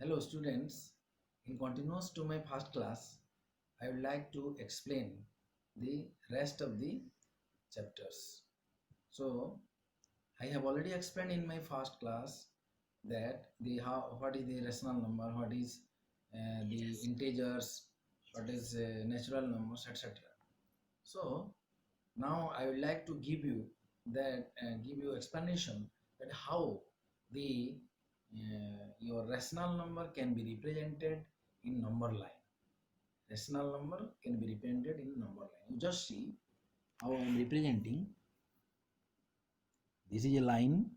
Hello students, in continuous to my first class, I would like to explain the rest of the chapters. So, I have already explained in my first class that what is the rational number, what is the integers, what is natural numbers, etc. So, now I would like to give you explanation that how the your rational number can be represented in number line. Rational number can be represented in number line. You just see how I am representing. This is a line.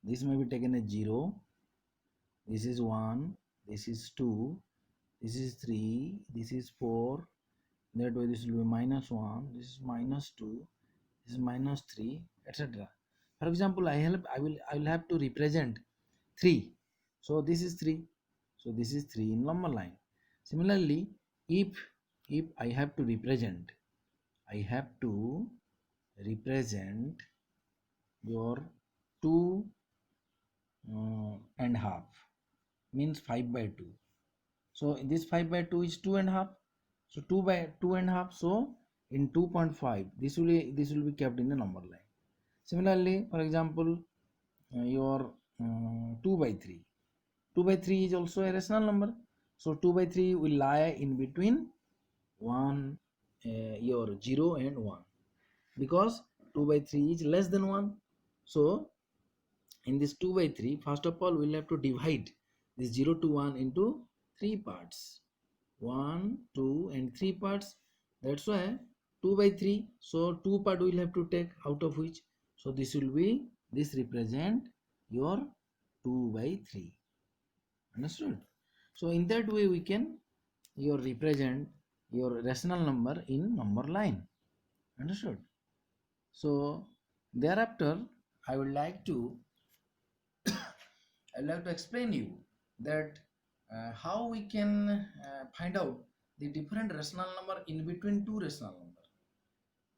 This may be taken as 0. This is 1. This is 2. This is 3. This is 4. That way this will be minus 1. This is minus 2. This is minus 3, etc. For example, I will have to represent 3. So this is 3. So this is 3 in number line. Similarly, if I have to represent your 2 and half means 5 by 2. So in this 5 by 2 is 2 and half. So 2 by 2 and half. So in 2.5 this will be kept in the number line. Similarly, for example, your 2 by 3. 2 by 3 is also a rational number. So 2 by 3 will lie in between your 0 and 1, because 2 by 3 is less than 1. So in this 2 by 3, first of all we'll have to divide this 0 to 1 into 3 parts. 1, 2 and 3 parts. That's why 2 by 3. So 2 part we'll have to take out of which. So this represent your 2 by 3. Understood? So in that way we can represent your rational number in number line. Understood? So thereafter I would like to explain you that how we can find out the different rational number in between two rational numbers.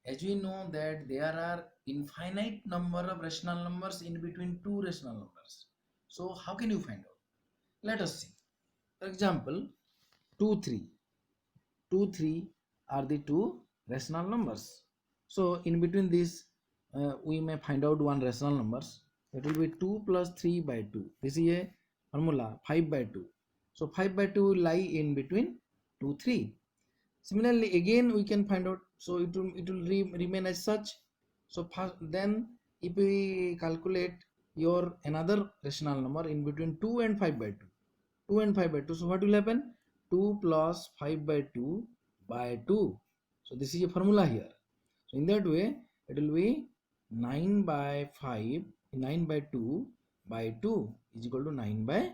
As we know that there are infinite number of rational numbers in between two rational numbers. So how can you find out? Let us see. For example, 2, 3. 2, 3 are the two rational numbers. So in between these we may find out one rational numbers. It will be 2 plus 3 by 2. This is a formula, 5 by 2. So 5 by 2 will lie in between 2, 3. Similarly, again we can find out. So it will remain as such. So then if we calculate your another rational number in between 2 and 5 by 2. 2 and 5 by 2. So what will happen? 2 plus 5 by 2 by 2. So this is a formula here. So in that way it will be 9 by 5, 9 by 2 by 2 is equal to 9 by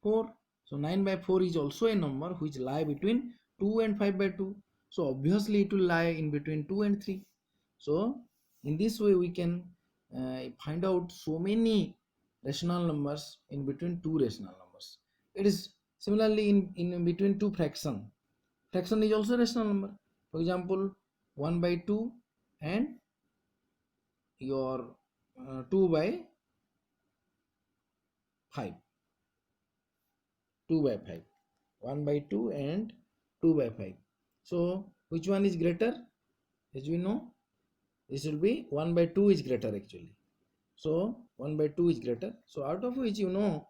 4. So 9 by 4 is also a number which lie between 2 and 5 by 2. So obviously it will lie in between 2 and 3. So in this way we can find out so many rational numbers in between two rational numbers. It is similarly in between two fraction. Fraction is also a rational number. For example, 1 by 2 and your 2 by 5. 2 by 5. 1 by 2 and 2 by 5. So which one is greater? As we know, this will be 1 by 2 is greater actually. So 1 by 2 is greater. So out of which you know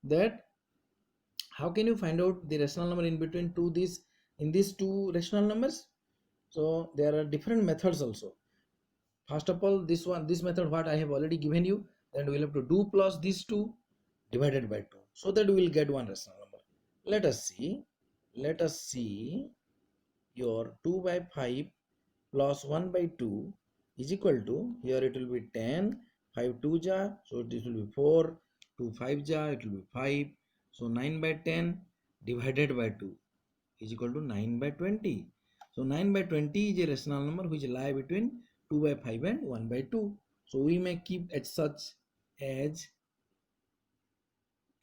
that how can you find out the rational number in between these two rational numbers? So there are different methods also. First of all, this method what I have already given you, then we will have to do plus these two divided by 2, so that we will get one rational number. Let us see your 2 by 5 plus 1 by 2 is equal to, here it will be 10, 5 2 ja, so this will be 4, 2 5 ja, it will be 5. So 9 by 10 divided by 2 is equal to 9 by 20. So 9 by 20 is a rational number which lie between 2 by 5 and 1 by 2. So we may keep as such as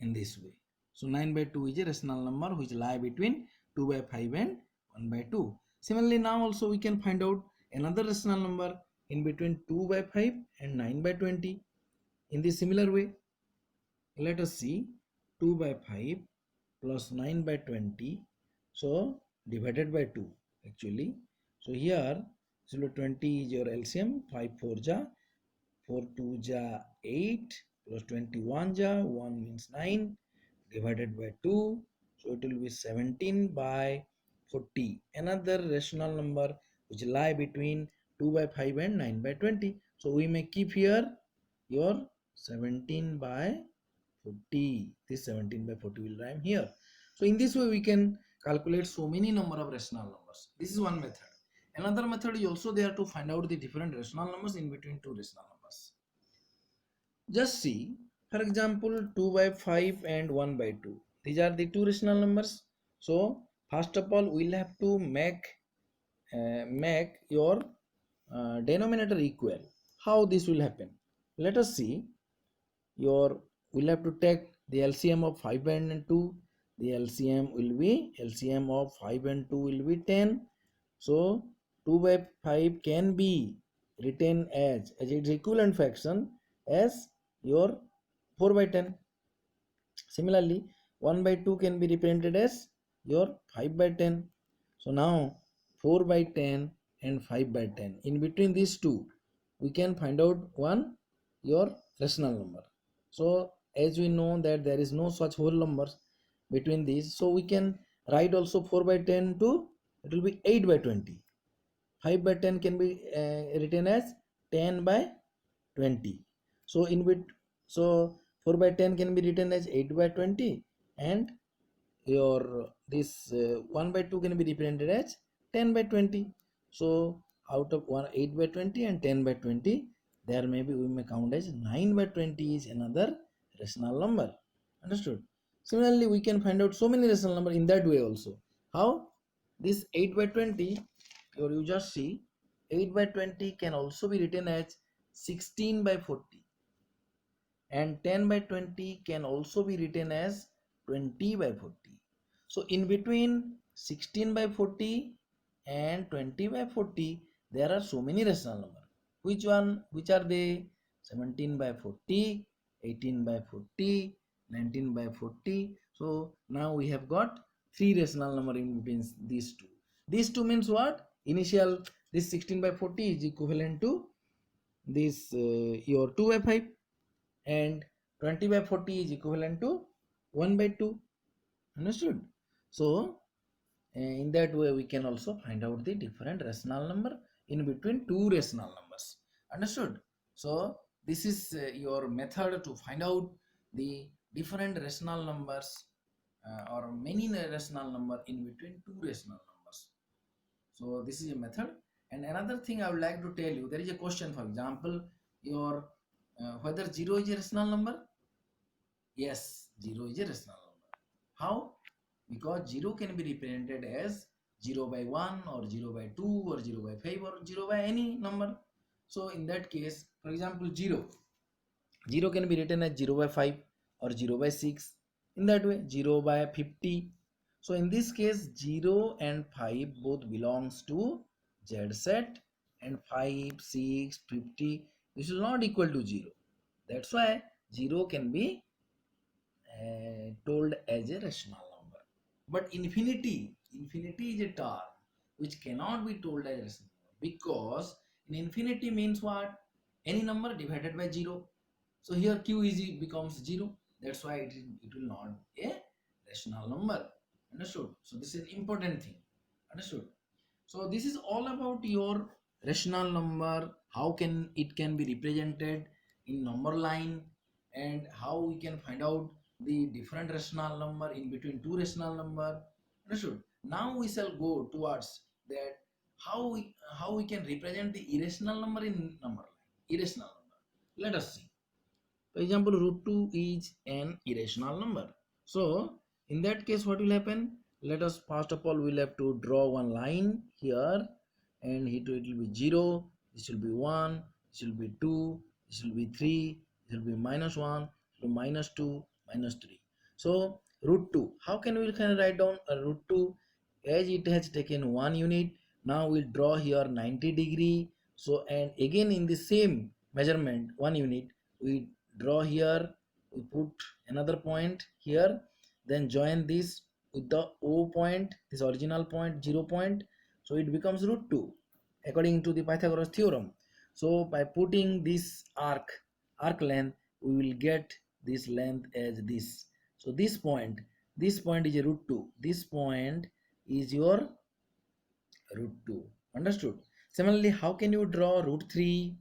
in this way. So 9 by 2 is a rational number which lie between 2 by 5 and 1 by 2. Similarly, now also we can find out another rational number in between 2 by 5 and 9 by 20 in this similar way. Let us see. 2 by 5 plus 9 by 20. So divided by 2 actually. So here 20 is your LCM. 5 4 ja, 4 2 ja 8 plus 21 ja 1 means 9 divided by 2. So it will be 17 by 40. Another rational number which lie between 2 by 5 and 9 by 20. So we may keep here your 17 by 40. This 17 by 40 will rhyme here. So in this way we can calculate so many number of rational numbers. This is one method. Another method is also there to find out the different rational numbers in between two rational numbers. Just see, for example, 2 by 5 and 1 by 2. These are the two rational numbers. So first of all, we'll have to make your denominator equal. How this will happen? Let us see. We'll have to take the LCM of 5 and 2. The LCM of 5 and 2 will be 10. So 2 by 5 can be written as its equivalent fraction as your 4 by 10. Similarly, 1 by 2 can be represented as your 5 by 10. So now 4 by 10 and 5 by 10. In between these two, we can find out one your rational number. So as we know that there is no such whole numbers between these, so we can write also 4 by 10 to it will be 8 by 20. 5 by 10 can be written as 10 by 20. So so 4 by 10 can be written as 8 by 20, and your this 1 by 2 can be represented as 10 by 20. So out of 8 by 20 and 10 by 20, there maybe we may count as 9 by 20 is another rational number. Understood? Similarly, we can find out so many rational number in that way also. How? This 8 by 20, or you just see 8 by 20 can also be written as 16 by 40, and 10 by 20 can also be written as 20 by 40. So in between 16 by 40 and 20 by 40, there are so many rational numbers. Which are they? 17 by 40, 18 by 40, 19 by 40. So now we have got three rational number in between these two. These two means what? Initial, this 16 by 40 is equivalent to this your 2 by 5, and 20 by 40 is equivalent to 1 by 2. Understood? So in that way we can also find out the different rational number in between two rational numbers. Understood? So this is your method to find out the different rational numbers or many rational number in between two rational numbers. So this is a method. And another thing I would like to tell you, there is a question, for example, your whether 0 is a rational number. Yes, 0 is a rational number. How? Because 0 can be represented as 0 by 1 or 0 by 2 or 0 by 5 or 0 by any number. So in that case, for example, 0 can be written as 0 by 5 or 0 by 6. In that way, 0 by 50. So in this case, 0 and 5 both belongs to Z set, and 5, 6, 50, this is not equal to 0. That's why 0 can be told as a rational number. But infinity is a term which cannot be told as a rational number, because in infinity means what? Any number divided by 0. So here q is becomes 0. That's why it will not be a rational number. Understood? So this is important thing. Understood? So this is all about your rational number, how can it can be represented in number line, and how we can find out the different rational number in between two rational number. Understood? Now we shall go towards that how we can represent the irrational number in number line. Irrational number. Let us see. For example, root 2 is an irrational number. So in that case, what will happen? Let us first of all we'll have to draw one line here, and it will be 0, this will be 1, this will be 2, this will be 3, this will be minus 1, so minus 2, minus 3. So root 2, how can we write down a root 2? As it has taken 1 unit, now we'll draw here 90 degree. So and again in the same measurement 1 unit, we draw here we put another point here, then join this with the O point, this original point, 0 point, so it becomes root 2 according to the Pythagoras theorem. So by putting this arc length, we will get this length as this. So this point is a root 2, this point is your root 2. Understood? Similarly, how can you draw root 3?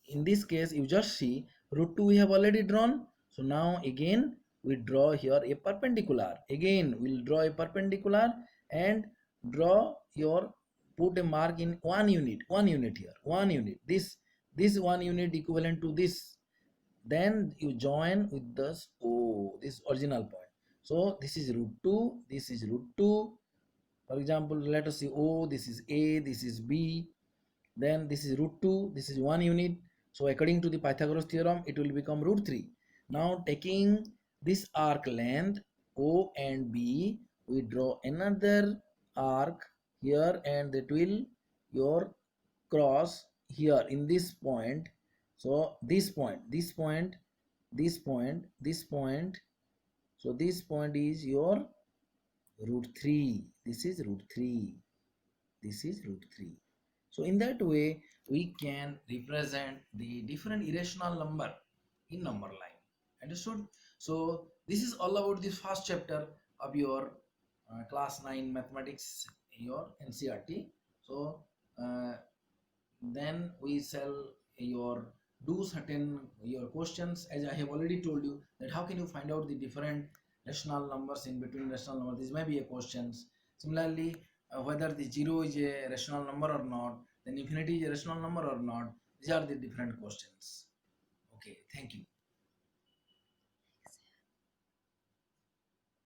In this case, you just see root 2 we have already drawn. So now again we draw here a perpendicular. Again we'll draw a perpendicular and draw your, put a mark in 1 unit here, 1 unit. This 1 unit equivalent to this. Then you join with this O, this original point. So this is root 2, this is root 2. For example, let us see O, this is A, this is B, then this is root 2, this is 1 unit. So according to the Pythagoras theorem, it will become root 3. Now taking this arc length O and B, we draw another arc here, and that will your cross here in this point. So this point, this point, this point, this point, so this point is your root 3. This is root 3, this is root 3. So in that way, we can represent the different irrational number in number line. Understood? So this is all about the first chapter of your class 9 mathematics, your NCRT. So then we shall your do certain your questions, as I have already told you that how can you find out the different rational numbers in between rational numbers. This may be a questions. Similarly, whether the 0 is a rational number or not, then infinity is a rational number or not. These are the different questions. Okay, thank you.